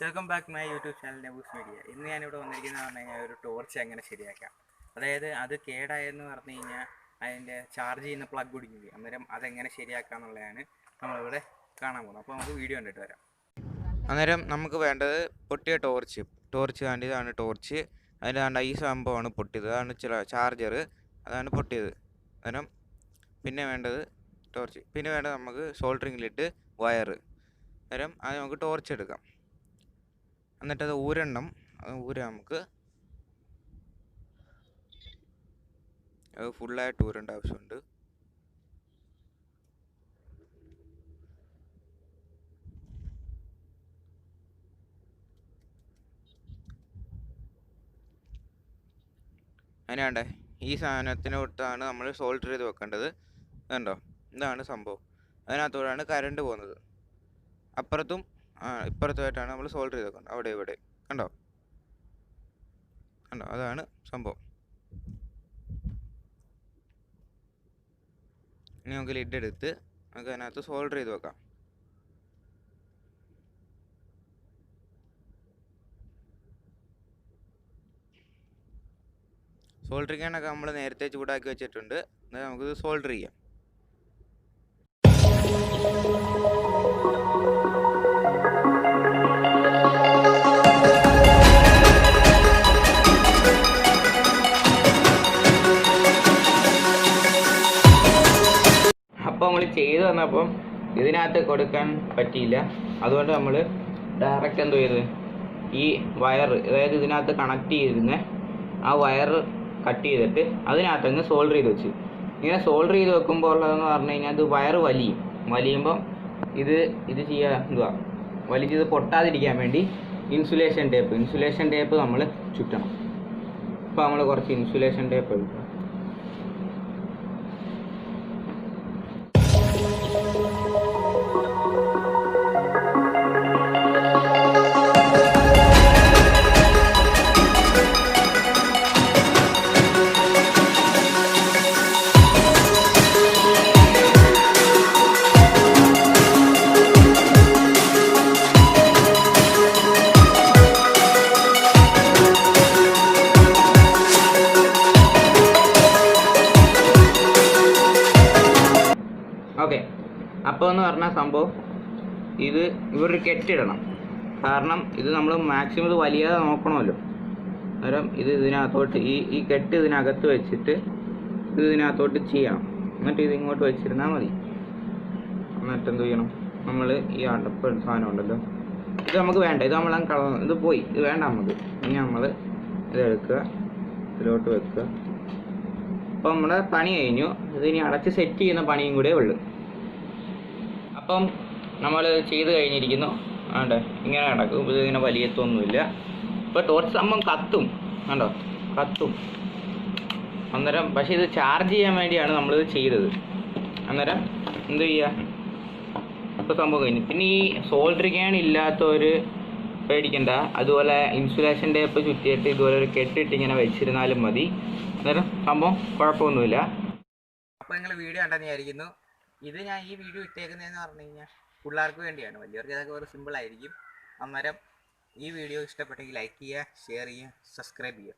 Welcome back my YouTube channel നെബൂസ് media. ഇന്ന് ഞാനിവിടെ വന്നിരിക്കുന്നത് പറഞ്ഞു കഴിഞ്ഞാൽ ഒരു ടോർച്ച് എങ്ങനെ ശരിയാക്കാം. അതായത് അത് കേടായെന്ന് പറഞ്ഞു കഴിഞ്ഞാൽ അതിൻ്റെ ചാർജ് ചെയ്യുന്ന പ്ലഗ് ഒടിഞ്ഞു. അന്നേരം അതെങ്ങനെ ശരിയാക്കാം എന്നുള്ളതാണ് നമ്മളിവിടെ കാണാൻ പോകുന്നത്. അപ്പോൾ നമുക്ക് വീഡിയോ കണ്ടിട്ട് വരാം. അന്നേരം നമുക്ക് വേണ്ടത് പൊട്ടിയ ടോർച്ച് വേണ്ടിയതാണ് ടോർച്ച്. അതിൻ്റെ വേണ്ട ഈ സംഭവമാണ് പൊട്ടിയത്, അതാണ് ചാർജർ, അതാണ് പൊട്ടിയത്. അന്നേരം പിന്നെ വേണ്ടത് ടോർച്ച്, പിന്നെ വേണ്ടത് നമുക്ക് സോൾഡറിങ്ങിലിട്ട് വയറ്. അന്നേരം അത് നമുക്ക് ടോർച്ച് എടുക്കാം. എന്നിട്ടത് ഊരണം. നമുക്ക് അത് ഫുള്ളായിട്ട് ഊരേണ്ട ആവശ്യമുണ്ട്. അതിനാണ്ടേ ഈ സാധനത്തിനോട്ടാണ് നമ്മൾ സോൾഡർ ചെയ്ത് വെക്കേണ്ടത്. കണ്ടോ, ഇതാണ് സംഭവം. അതിനകത്തോടാണ് കറണ്ട് പോകുന്നത്. അപ്പുറത്തും ഇപ്പുറത്തുമായിട്ടാണ് നമ്മൾ സോൾഡർ ചെയ്ത് വെക്കേണ്ടത്. അവിടെ ഇവിടെ കണ്ടോ, അതാണ് സംഭവം. ഇനി നമുക്ക് ലിഡ് എടുത്ത് നമുക്ക് അതിനകത്ത് സോൾഡർ ചെയ്ത് വെക്കാം. സോൾഡർ ചെയ്യാനൊക്കെ നമ്മൾ നേരത്തെ ചൂടാക്കി വെച്ചിട്ടുണ്ട്. എന്നാൽ നമുക്കിത് സോൾഡർ ചെയ്യാം. അപ്പോൾ നമ്മൾ ചെയ്തു തന്നപ്പം ഇതിനകത്ത് കൊടുക്കാൻ പറ്റിയില്ല. അതുകൊണ്ട് നമ്മൾ ഡയറക്റ്റ് എന്തോ ചെയ്ത് ഈ വയർ, അതായത് ഇതിനകത്ത് കണക്ട് ചെയ്തിരുന്ന ആ വയർ കട്ട് ചെയ്തിട്ട് അതിനകത്തങ്ങ് സോൾഡർ ചെയ്ത് വെച്ച്. ഇങ്ങനെ സോൾഡർ ചെയ്ത് വെക്കുമ്പോൾ ഉള്ളതെന്ന് പറഞ്ഞു കഴിഞ്ഞാൽ അത് വയർ വലിയുമ്പം ഇത് ചെയ്യുക എന്തുവാ, വലിച്ചത് പൊട്ടാതിരിക്കാൻ വേണ്ടി ഇൻസുലേഷൻ ടേപ്പ് നമ്മൾ ചുറ്റണം. അപ്പോൾ നമ്മൾ കുറച്ച് ഇൻസുലേഷൻ ടേപ്പ് എടുക്കുക. ഓക്കെ, അപ്പോൾ എന്ന് പറഞ്ഞാൽ സംഭവം ഇത് ഇവരൊരു കെട്ടിടണം. കാരണം ഇത് നമ്മൾ മാക്സിമം ഇത് വലിയാതെ നോക്കണമല്ലോ. അന്നേരം ഇത് ഇതിനകത്തോട്ട് ഈ കെട്ട് ഇതിനകത്ത് വെച്ചിട്ട് ഇത് ഇതിനകത്തോട്ട് ചെയ്യണം. എന്നിട്ട് ഇത് ഇങ്ങോട്ട് വെച്ചിരുന്നാൽ മതി. എന്നിട്ട് എന്ത് ചെയ്യണം, നമ്മൾ ഈ അടപ്പ് സാധനം ഉണ്ടല്ലോ, ഇത് നമുക്ക് വേണ്ട, ഇത് നമ്മൾ ഇത് പോയി, ഇത് വേണ്ട നമുക്ക്. ഇനി നമ്മൾ ഇതെടുക്കുക, ഇതിലോട്ട് വെക്കുക. അപ്പോൾ നമ്മുടെ പണി കഴിഞ്ഞു. ഇതിനി അടച്ച് സെറ്റ് ചെയ്യുന്ന പണിയും കൂടെ ഉള്ളു. അപ്പം നമ്മൾ ചെയ്ത് കഴിഞ്ഞിരിക്കുന്നു. ആണ്ടെ ഇങ്ങനെ കിടക്കും. ഇതിങ്ങനെ വലിയത്തൊന്നുമില്ല. ഇപ്പോൾ ടോർച്ച് സംഭവം കത്തും, കത്തും. അന്നേരം പക്ഷേ ഇത് ചാർജ് ചെയ്യാൻ വേണ്ടിയാണ് നമ്മളിത് ചെയ്തത്. അന്നേരം എന്ത് ചെയ്യുക, ഇപ്പോൾ സംഭവം കഴിഞ്ഞു. പിന്നെ ഈ സോൾഡറിങ് ഇല്ലാത്തവർ പേടിക്കണ്ട. അതുപോലെ ഇൻസുലേഷൻ ടേപ്പ് ചുറ്റിയിട്ട് ഇതുപോലെ ഒരു കെട്ടിട്ട് ഇങ്ങനെ വെച്ചിരുന്നാലും മതി. അന്നേരം സംഭവം കുഴപ്പമൊന്നുമില്ല. അപ്പോൾ നിങ്ങൾ വീഡിയോ കണ്ടെന്ന് വിചാരിക്കുന്നു. ഇത് ഞാൻ ഈ വീഡിയോ ഇട്ടേക്കുന്നതെന്ന് പറഞ്ഞു കഴിഞ്ഞാൽ പിള്ളേർക്ക് വേണ്ടിയാണ്. വലിയവർക്ക് ഇതൊക്കെ ഒരു സിമ്പിളായിരിക്കും. അന്നേരം ഈ വീഡിയോ ഇഷ്ടപ്പെട്ടെങ്കിൽ ലൈക്ക് ചെയ്യുക, ഷെയർ ചെയ്യുക, സബ്സ്ക്രൈബ് ചെയ്യുക.